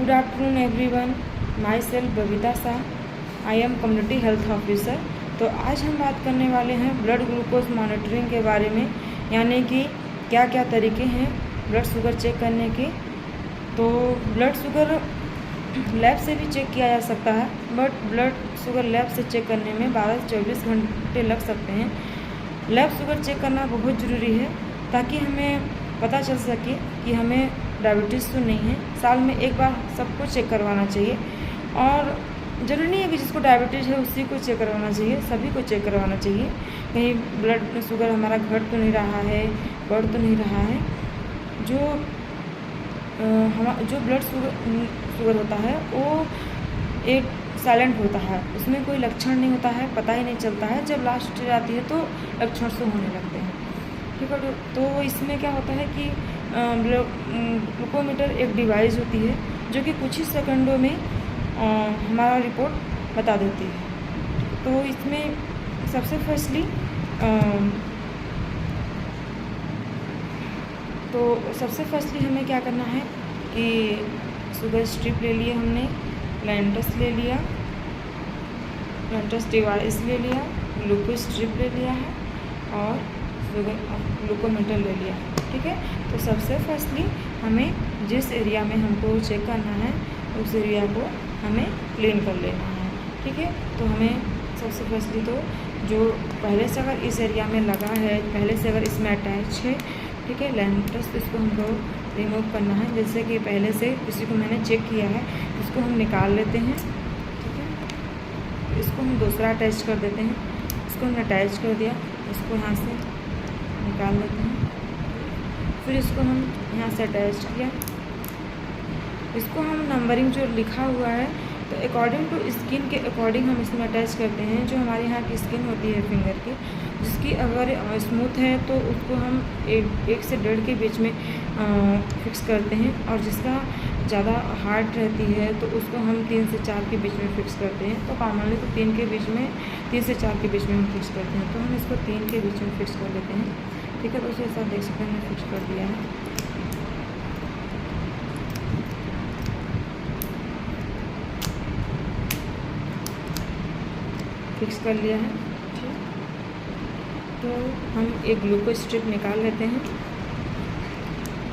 Good afternoon everyone, my self Babita Shah, I am community health officer. तो आज हम बात करने वाले हैं ब्लड ग्लूकोज मॉनिटरिंग के बारे में, यानी कि क्या क्या तरीके हैं ब्लड शुगर चेक करने के। तो ब्लड शुगर लैब से भी चेक किया जा सकता है, बट ब्लड शुगर लैब से चेक करने में 12 से 24 घंटे लग सकते हैं। लैब शुगर चेक करना बहुत ज़रूरी है ताकि हमें पता चल सके कि हमें डायबिटीज़ तो नहीं है। साल में एक बार सबको चेक करवाना चाहिए, और ज़रूरी नहीं है कि जिसको डायबिटीज़ है उसी को चेक करवाना चाहिए, सभी को चेक करवाना चाहिए। कहीं ब्लड शुगर हमारा घट तो नहीं रहा है, बढ़ तो नहीं रहा है। जो ब्लड शुगर होता है वो एक साइलेंट होता है, उसमें कोई लक्षण नहीं होता है, पता ही नहीं चलता है। जब लास्ट स्टेज आती है तो लक्षण शुरू होने लगते हैं, ठीक है। तो इसमें क्या होता है कि ग्लूकोमीटर एक डिवाइस होती है जो कि कुछ ही सेकंडों में हमारा रिपोर्ट बता देती है। तो इसमें सबसे फर्स्टली हमें क्या करना है कि शुगर स्ट्रिप ले लिए हमने, लैंटस ले लिया, लैंटस डिवाइस ले लिया, ग्लूकोज स्ट्रिप ले लिया है और ग्लूकोमीटर ले लिया, ठीक है। तो सबसे फर्स्टली हमें जिस एरिया में हमको चेक करना है उस एरिया को हमें क्लीन कर लेना है, ठीक है। तो हमें सबसे फर्स्टली तो जो पहले से अगर इस एरिया में लगा है, पहले से अगर इसमें अटैच है, ठीक है, लैंटस, तो इसको हमको रिमूव करना है। जैसे कि पहले से किसी को मैंने चेक किया है, इसको हम निकाल लेते हैं, ठीक है। इसको हम दूसरा अटैच कर देते हैं, इसको हमने अटैच कर दिया, इसको यहाँ से निकाल लेते हैं। फिर इसको हम यहाँ से अटैच किया, इसको हम नंबरिंग जो लिखा हुआ है तो अकॉर्डिंग टू स्किन के अकॉर्डिंग हम इसमें अटैच करते हैं। जो हमारे यहाँ की स्किन होती है फिंगर की, जिसकी अगर स्मूथ है तो उसको हम 1 से 1.5 के बीच में फिक्स करते हैं, और जिसका ज़्यादा हार्ड रहती है तो उसको हम 3 से 4 के बीच में फिक्स करते हैं। तो कॉमनली तो 3 से 4 के बीच में हम फिक्स करते हैं। तो हम इसको 3 के बीच में फिक्स कर लेते हैं, ठीक है। तो उसे ऐसा देख सकते हैं, हमने फिक्स कर दिया है। फिक्स कर लिया है, ठीक। तो हम एक ग्लूकोज स्ट्रिप निकाल लेते हैं।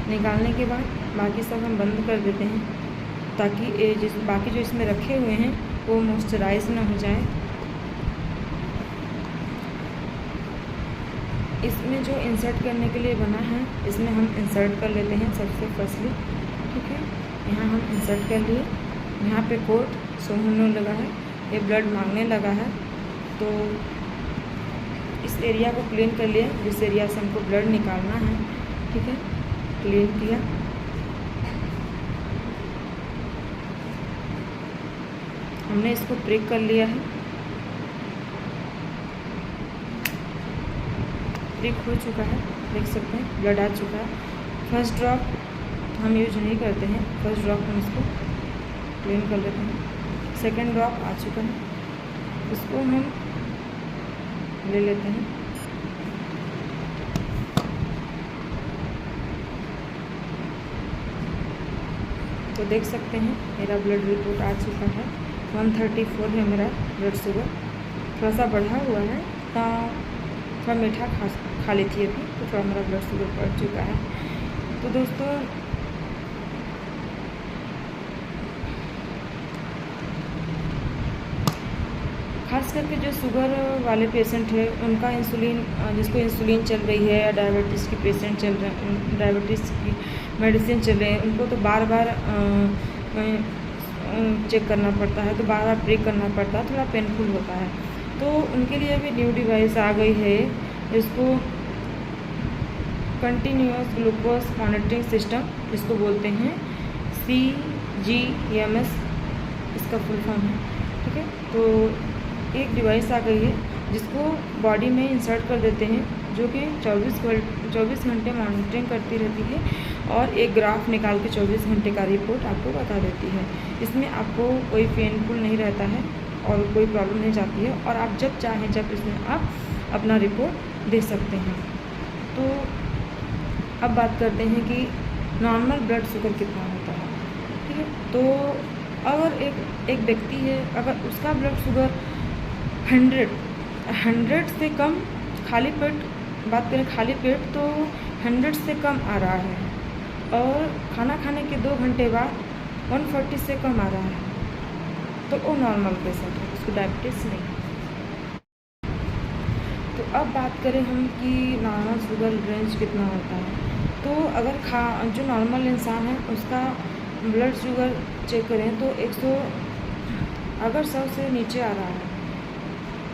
निकालने के बाद बाकी सब हम बंद कर देते हैं ताकि बाकी जो इसमें रखे हुए हैं वो मॉइस्चराइज ना हो जाए। इसमें जो इंसर्ट करने के लिए बना है, इसमें हम इंसर्ट कर लेते हैं सबसे फर्स्टली, ठीक है। यहाँ हम इंसर्ट कर लिए, यहाँ पे कोट शो होने लगा है, ये ब्लड मांगने लगा है। तो इस एरिया को क्लीन कर लिया, जिस एरिया से हमको ब्लड निकालना है, ठीक है, क्लीन किया। हमने इसको प्रिक कर लिया है, प्रिक हो चुका है, देख सकते हैं ब्लड आ चुका है। फर्स्ट ड्रॉप हम यूज नहीं करते हैं, फर्स्ट ड्रॉप हम इसको क्लीन कर लेते हैं। सेकेंड ड्रॉप आ चुका है, इसको हम ले लेते हैं। तो देख सकते हैं मेरा ब्लड रिपोर्ट आ चुका है, 134 है मेरा ब्लड शुगर। थोड़ा सा बढ़ा हुआ है, तो थोड़ा मीठा खा ली थी अभी, तो थोड़ा मेरा ब्लड शुगर बढ़ चुका है। तो दोस्तों खास करके जो शुगर वाले पेशेंट है उनका इंसुलिन, जिसको इंसुलिन चल रही है, या डायबिटीज़ की पेशेंट चल रहे, डायबिटीज़ की मेडिसिन चल रहे हैं, उनको तो बार बार चेक करना पड़ता है, तो बार बार प्रिक करना पड़ता है, थोड़ा पेनफुल होता है। तो उनके लिए भी न्यू डिवाइस आ गई है, जिसको कंटिन्यूअस ग्लूकोज मॉनिटरिंग सिस्टम जिसको बोलते हैं, CGMS इसका फुल फॉर्म है, ठीक है। तो एक डिवाइस आ गई है जिसको बॉडी में इंसर्ट कर देते हैं, जो कि 24 घंटे मॉनिटरिंग करती रहती है, और एक ग्राफ निकाल के 24 घंटे का रिपोर्ट आपको बता देती है। इसमें आपको कोई पेनफुल नहीं रहता है और कोई प्रॉब्लम नहीं जाती है, और आप जब चाहें जब इसमें आप अपना रिपोर्ट दे सकते हैं। तो अब बात करते हैं कि नॉर्मल ब्लड शुगर कितना होता है, ठीक है। है। तो अगर एक व्यक्ति है, अगर उसका ब्लड शुगर 100 से कम, खाली पेट बात करें, खाली पेट तो 100 से कम आ रहा है और खाना खाने के 2 घंटे बाद 140 से कम आ रहा है, तो वो नॉर्मल पेशेंट है, उसको डायबिटीज़ नहीं है। तो अब बात करें हम कि नॉर्मल शुगर रेंज कितना होता है। तो अगर जो नॉर्मल इंसान है उसका ब्लड शुगर चेक करें तो 100, अगर 100 से नीचे आ रहा है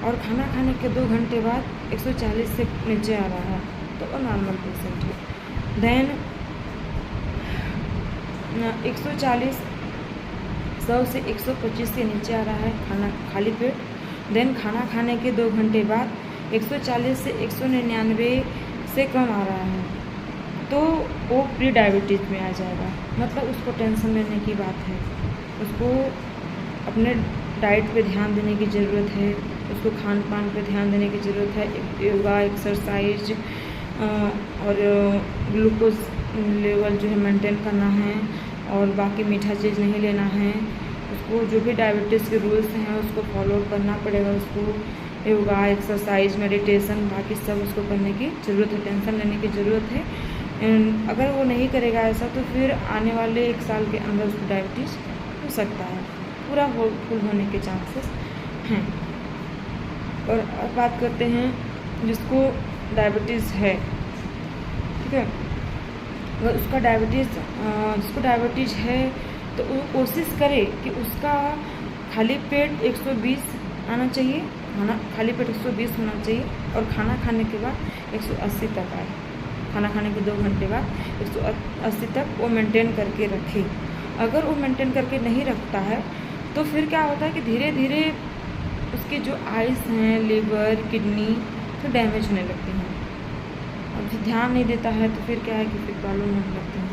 और खाना खाने के 2 घंटे बाद 140 से नीचे आ रहा है, तो वो नॉर्मल पेशेंट है। देन 140, 100 से 125 के नीचे आ रहा है खाना खाली पेट। देन खाना खाने के 2 घंटे बाद 140 से 199 से कम आ रहा है, तो वो प्री डायबिटीज़ में आ जाएगा। मतलब उसको टेंशन लेने की बात है, उसको अपने डाइट पे ध्यान देने की ज़रूरत है, उसको खान पान पे ध्यान देने की ज़रूरत है, योगा, एक्सरसाइज और ग्लूकोज लेवल जो है मेंटेन करना है, और बाकी मीठा चीज़ नहीं लेना है। उसको जो भी डायबिटीज़ के रूल्स हैं उसको फॉलो करना पड़ेगा, उसको योगा, एक्सरसाइज, मेडिटेशन, बाकी सब उसको करने की ज़रूरत है, टेंशन लेने की ज़रूरत है। अगर वो नहीं करेगा ऐसा तो फिर आने वाले 1 साल के अंदर उसको डायबिटीज़ हो सकता है, पूरा फुल होने के चांसेस हैं। और अब बात करते हैं जिसको डायबिटीज़ है, ठीक है, अगर उसका जिसको डायबिटीज़ है तो वो कोशिश करे कि उसका खाली पेट 120 आना चाहिए, खाली पेट 120 होना चाहिए, और खाना खाने के बाद 180 तक आए। खाना खाने के 2 घंटे बाद 180 तक वो मेंटेन करके रखे। अगर वो मेंटेन करके नहीं रखता है तो फिर क्या होता है कि धीरे धीरे उसके जो आइस हैं, लीवर, किडनी तो डैमेज होने लगती हैं। और फिर ध्यान नहीं देता है तो फिर क्या है कि फिर प्रॉब्लम होने लगती है।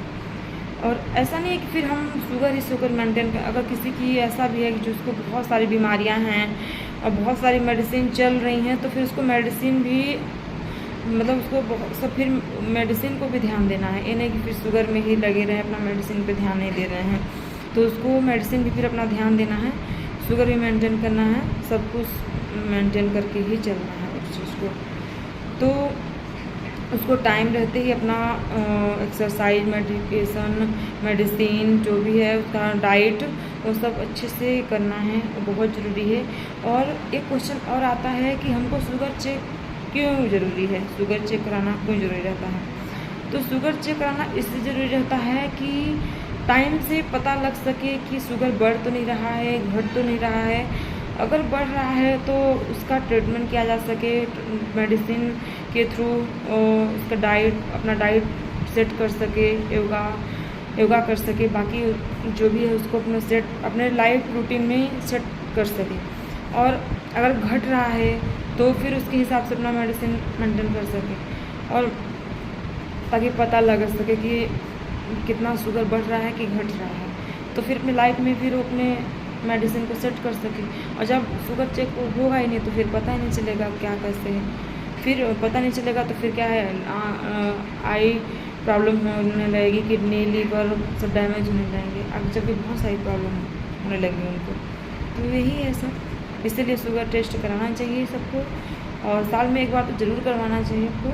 और ऐसा नहीं है कि फिर हम शुगर ही शुगर मेंटेन कर, अगर किसी की ऐसा भी है कि जिसको बहुत सारी बीमारियां हैं और बहुत सारी मेडिसिन चल रही हैं, तो फिर उसको मेडिसिन भी मतलब उसको सब फिर मेडिसिन को भी ध्यान देना है। ये नहीं कि फिर शुगर में ही लगे रहें, अपना मेडिसिन पे ध्यान नहीं दे रहे हैं, तो उसको मेडिसिन भी फिर अपना ध्यान देना है, शुगर भी मेंटेन करना है, सब कुछ मेंटेन करके ही चलना है उस चीज़ को। तो उसको टाइम रहते ही अपना एक्सरसाइज, मेडिसिन जो भी है, उसका डाइट, वो सब अच्छे से करना है, वो बहुत ज़रूरी है। और एक क्वेश्चन और आता है कि हमको शुगर चेक क्यों ज़रूरी है, शुगर चेक कराना क्यों ज़रूरी रहता है। तो शुगर चेक कराना इसलिए ज़रूरी रहता है कि टाइम से पता लग सके कि शुगर बढ़ तो नहीं रहा है, घट तो नहीं रहा है। अगर बढ़ रहा है तो उसका ट्रीटमेंट किया जा सके मेडिसिन के थ्रू, उसका अपना डाइट सेट कर सके, योगा कर सके, बाकी जो भी है उसको अपने लाइफ रूटीन में सेट कर सके। और अगर घट रहा है तो फिर उसके हिसाब से अपना मेडिसिन मेंटेन कर सके, और ताकि पता लग सके कि कितना शुगर बढ़ रहा है कि घट रहा है, तो फिर अपनी लाइफ में फिर वो अपने मेडिसिन को सेट कर सके। और जब शुगर चेक होगा ही नहीं तो फिर पता ही नहीं चलेगा क्या कैसे है, फिर पता नहीं चलेगा तो फिर क्या है, आई प्रॉब्लम होने लगेगी, किडनी, लीवर सब डैमेज होने लगेंगे, आगे चल के बहुत सारी प्रॉब्लम होने लगेगी उनको। तो यही है सब, इसीलिए शुगर टेस्ट कराना चाहिए सबको, और साल में 1 बार तो ज़रूर करवाना चाहिए आपको।